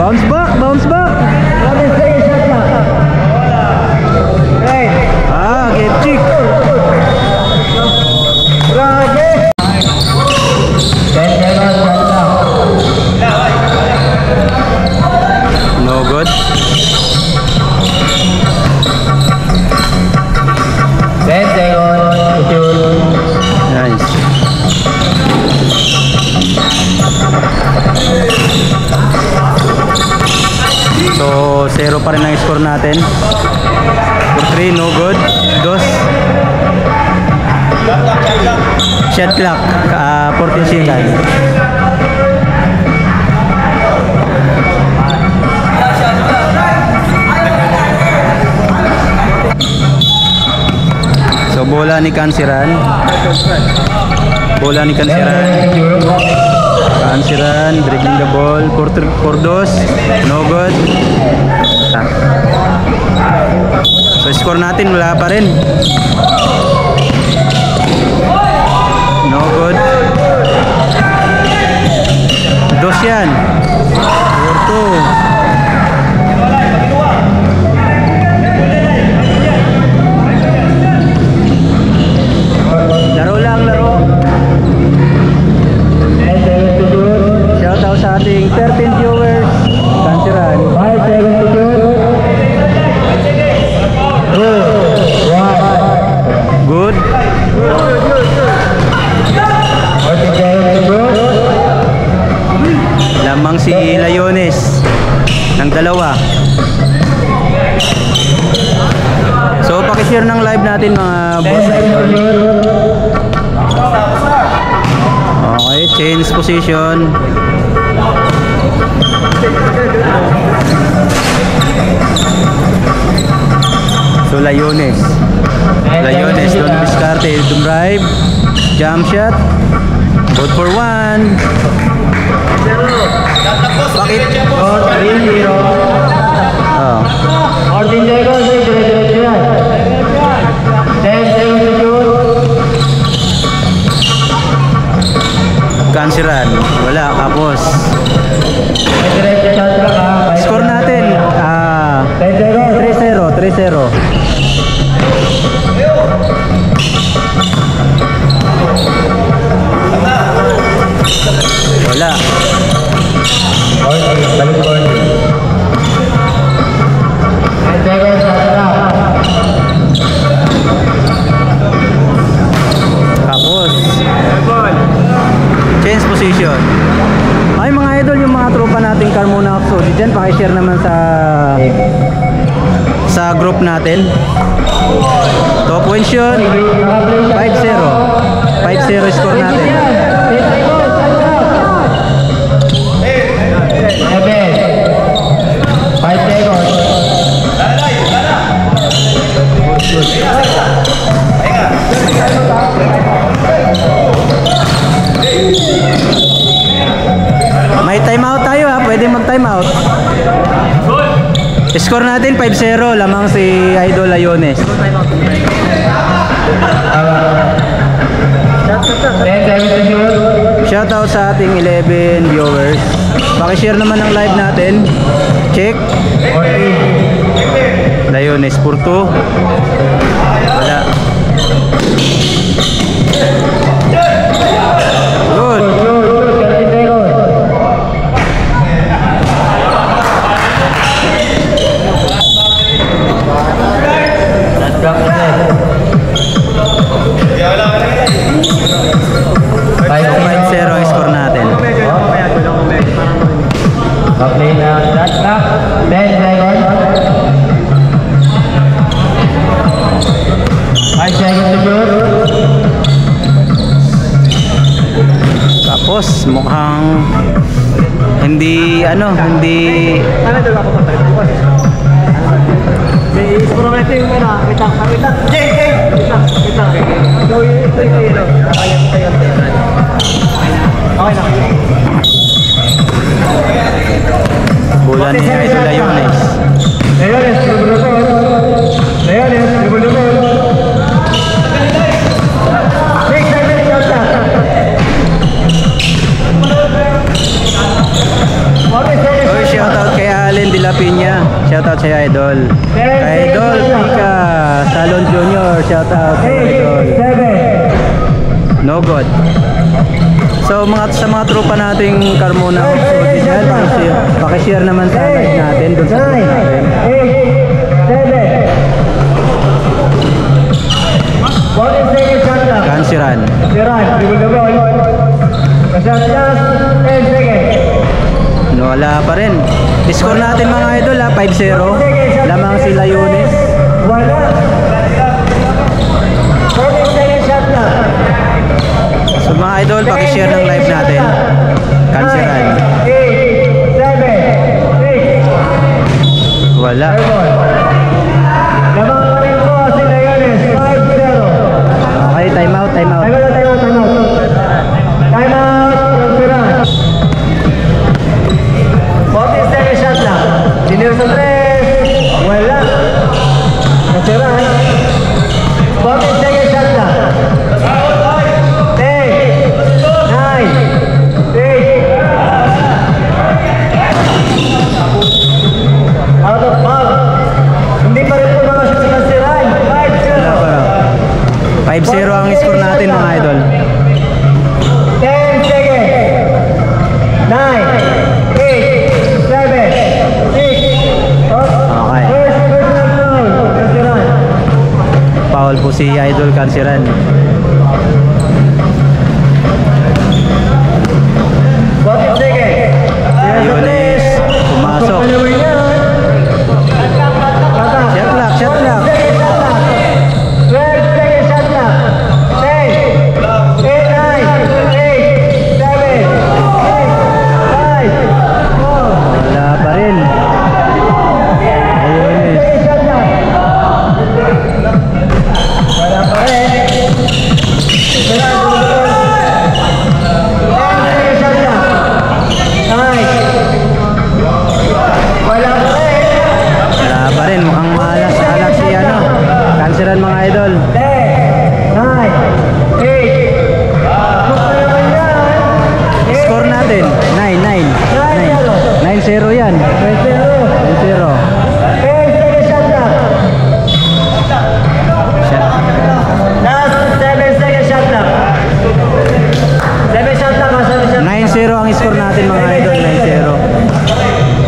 Bounce back, bounce back. Get chick. No good. Nice. So, 0 pa rin ang score natin. For 3, no good. Dos. Shot clock, 14 seconds. So, bola ni Kansiran. Bola ni Kansiran. Kansiran, dribbling the ball. For dos, no good. So, score natin, wala pa rin. No good. Dos yan. For two. Laro lang, laro. Shout out sa ating 13 viewers. Kansiran. 5 seconds to shoot. Good. Lamang si Layones ng dalawa. So pakishare ng live natin mga boss. Okay, change position. So Layones, don't diskarte, drive, jump shot, good for 1. Bakit? 3-0. Oh. 14 seconds, dire-diretso. 10 seconds to shoot. Kansiran, wala, kapos. Score natin, 3-0. Wala. Tapos change position. Ay mga idol, yung mga tropa nating Carmona Oxo, dyan pakishare naman sa group natin. Top point shot 5-0. 5-0 score natin. 5 seconds. May timeout tayo ha, pwede mag-timeout. Score natin 5-0, lamang si Idol Layones. Shoutout sa ating 11 viewers. Pakishare naman ang live natin. Check. Layones for 2. Wala. Good. Score natin. Okay na, shot clock. 10 seconds. 5 seconds to shoot. Tapos mukhang hindi may prometting mo na. Wait lang. Okay lang. Bola ni Idol Layones. Layones, shoutout kay Allen de la Piña. Shoutout sa Idol. Kay Idol Pika Salon Junior. Shoutout sa Idol. No God. So sa mga tropa nating Carmona Official, pakishare naman sa live natin doon sa group natin. 14 seconds shot lang. Kansiran. Kansiran, dribble the ball. Shot last 10 seconds. Wala pa rin. Score natin mga idol 5-0. Lamang sila Yunis. Wala. 14 seconds shot lang. So mga idol, pakishare ng live natin. Kansiran. 8, 7, 6. Wala. Lamang pa rin po sila Yunis. 5-0. Okay, time out. Time out. Kansiran. 14 seconds shot lang. Sinir sa 3. Wala. Kansiran. 14 seconds shot lang. 10, 9, 8. Out of bounds. Hindi pa rin po nakashoot si Kansiran. 5-0 ang score natin mga idol. 10 seconds. 9, 8, 7, 6. Okay. First personal foul. Kansiran. Foul po si Idol Kansiran. 14 seconds. Yunis pumasok. Shot clock. 12 seconds shot clock. 10, 9, 8, 7, 6, 5, 4. Wala pa rin. Yunis. Shot clock. Wala pa rin. 10 seconds shot clock. 9. Wala pa rin. Wala pa rin. Mukhang malas si Kansiran mga idol. 10, 9, 8. Score natin 9-0 yan. 9-0. 10 seconds shot clock. Last 7 seconds shot clock. 7 shot clock. 9-0 ang score natin mga idol. 9-0.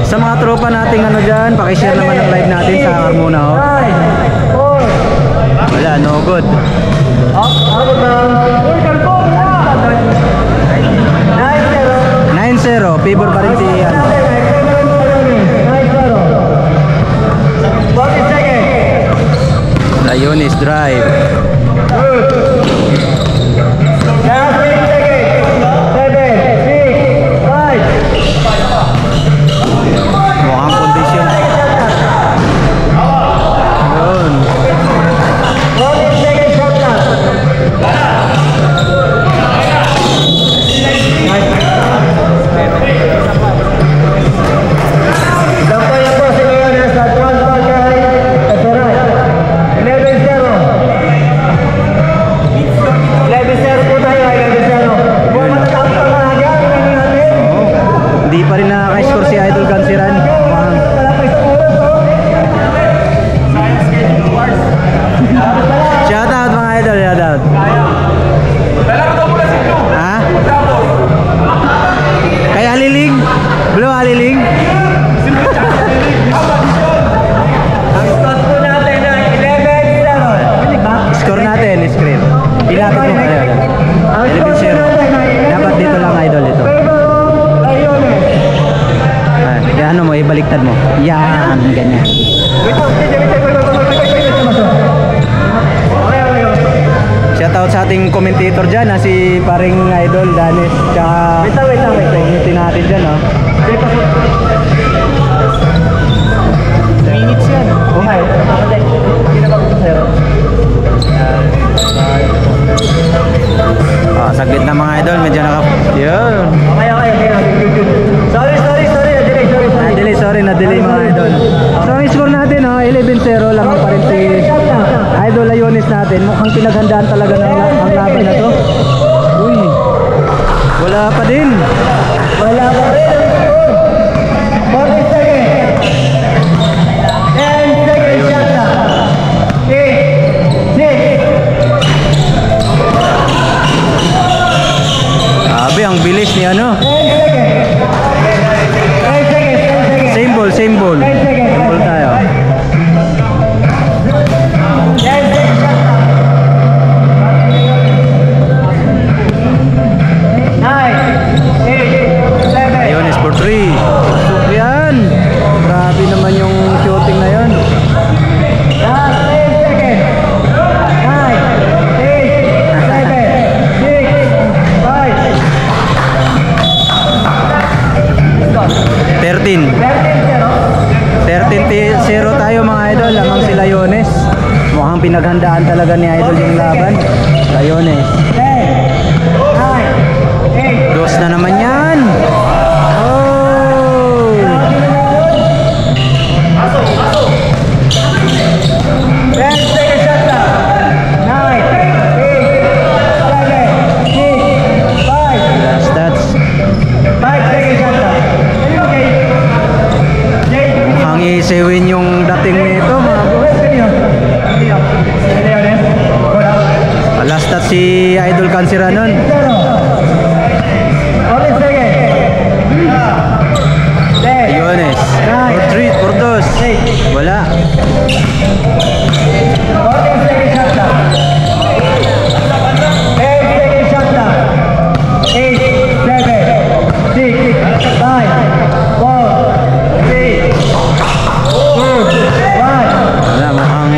Sa mga tropa nating dyan, pakishare naman ang live natin sa Carmona. 9, 4. Wala, no good. Out of bounds. 9-0, favor pa rin si 9-0. 40 seconds. Yunis drive. Last 8 seconds. 7, 6, 5. Mukhang kondisyon. Yun. 14 seconds shot clock. Lampoy po si Leones at one ball kay Kansiran. 11-0. 11-0 po tayo. 11-0. Buwan matatapos ang mahagyan. Hindi pa rin nakaka-score si Idol Kansiran. Mukhang shoutout mga idol, shoutout. Ha? Kay Aliling? Blue Aliling? Ang score po natin ay 11-0. Score natin, screen. Ilapit mo kayo. Ang score po 11-0. natin ay 11-0. Dapat dito lang idol ito. Leones. Ano mo, ibaliktad mo. Yan, ganyan. Shoutout sa ating commentator dyan, si paring idol Danis. Tsaka Wait lang. technician natin dyan, oh. Minutes yan. Okay. Ginabag ko sa'yo. Saglit na mga idol, medyo yun. Okay. Sorry. Na-delay mga idol. So ang score natin, 11-0 lang pa rin si Idol Yunis natin. Mukhang pinaghandaan talaga ang laban na to. Uy, wala pa din. Wala pa rin. 40 13-0. 13-0 tayo mga idol, lamang si Layones. Mukhang pinaghandaan talaga ni idol yung laban. Layones. 10, 9, 8. Dos na naman yan. Oh! 10 seconds shot lang. 9, 8, 7, 6, 5. Stats. 5 seconds shot lang. Okay. Mukhang isiwin yung dating nito mga boss. Last stat si Idol Cancera nun. Layones. For 3, for 2. Wala. 1. Wala, mukhang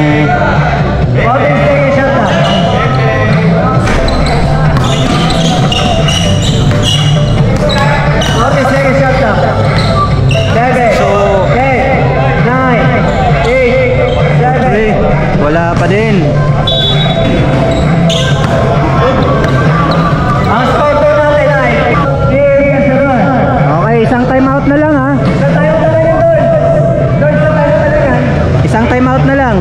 wala pa din. Ang score po natin ay Okay, isang timeout na lang ha. Isang timeout na lang.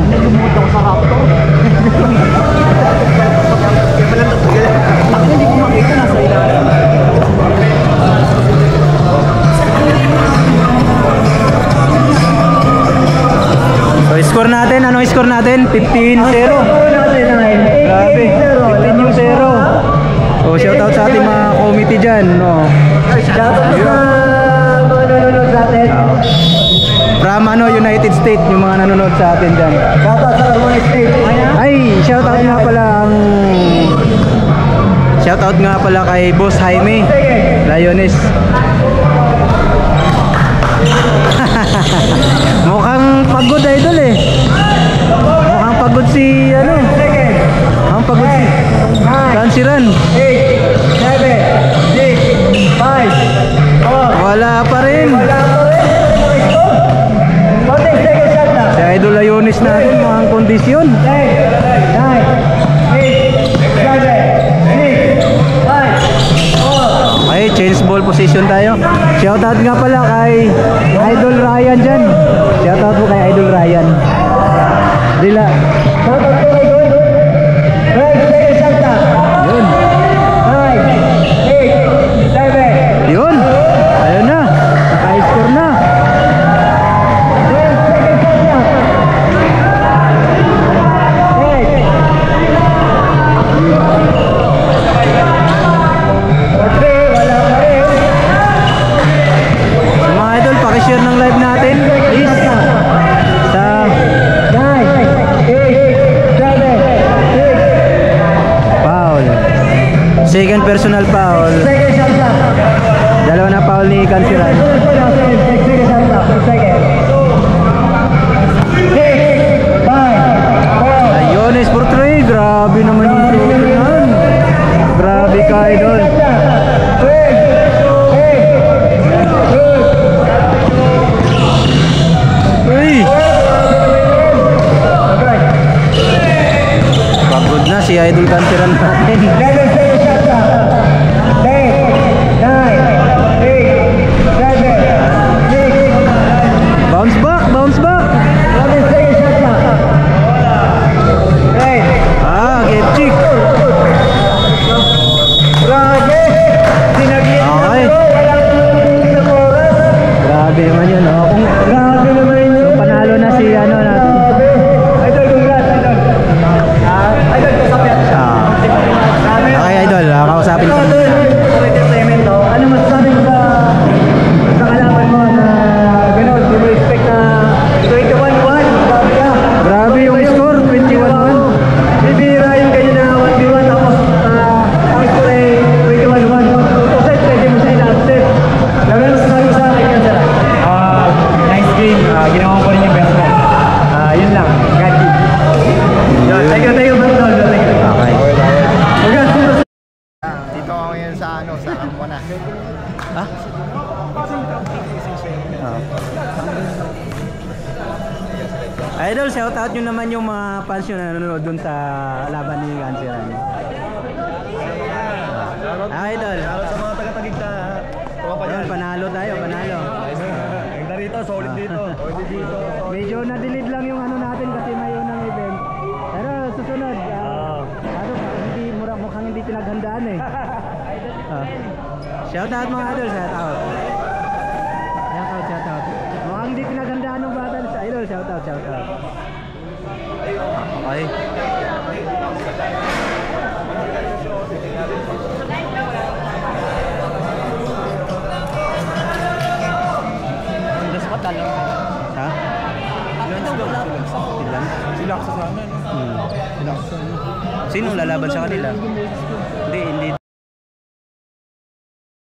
Hindi ko makita nasa ilalim. So, score natin. Anong score natin? 15-0. Grabe. 15-0. Oh, shoutout sa ating mga committee dyan. No. Shoutout sa mga nanonood sa atin. From United States, yung mga nanonood sa atin dyan. Shoutout sa Harmony State. Ay, shoutout nga pala ang... Shoutout nga pala kay Boss Jaime Layones. Mukhang pagod idol eh. Mukhang pagod si ano. Mukhang pagod si Canceran. 8, 7, 6, 5, 4. Wala pa rin. Si Idol Layones natin, mukhang kondisyon. 10, 9, 8, 7, 6, 5, 4. Okay, change ball position tayo. Shoutout nga pala kay Idol Ryan dyan. Shoutout po kay Idol Ryan. Dila. Shoutout po kay Idol. Second shot na. Yun. 9, 8, 7. Yun. Ayun na. Naka-score na. Share ng live natin please sa 9, 8, 7, 6. foul, second personal foul. Second shot na. Dalawa na foul ni Canceran. Second shot na. Second. 6, 5, 4. Layones for 3. Grabe naman yung shooting yan. Grabe ka idol. Pagod na si Idol Canceran natin. 11 seconds shot na. 10, 9, 8, 7, 6. Bounce back, bounce back. 11 seconds shot na. 10. Get chick. Grabe! Sinagyan na Okay. bro! Walang isang oras! Grabe naman yun, oh. Kung Grabe naman yun! so, panalo na si ano natin. Grabe! Idol, congrats! Idol! Idol, kasabihan siya! Okay idol, kausapin ko. Entertainment, no? Ano masasabi mo sa kalaban mo na gano'n? Di mo expect na 21-1? Grabe ka! Grabe yung score, 21-1. Bibira yung ganyan na 1v1 tapos ang score ay 21-1. Kasi pwede mo siya i-upset. Gano'n masasabi mo sa akin yan, sir? Idol, shout out nyo naman yung mga fans nyo na nanonood dun sa laban ni Ganseran. Idol. Para sa mga taga-tagig na tropa Ayun, dyan. panalo tayo, panalo. Ganda rito, solid dito. Solid dito. Medyo na-delete lang yung ano natin kasi may unang event. Pero susunod, mukhang hindi pinaghandaan eh. Shout out mga idol, shout out. Shout out. Mukhang hindi pinaghandaan ng bata sa idol, shout out. Okay. Ha? Sila sa sana, no? Sino lalaban sa kanila? Hindi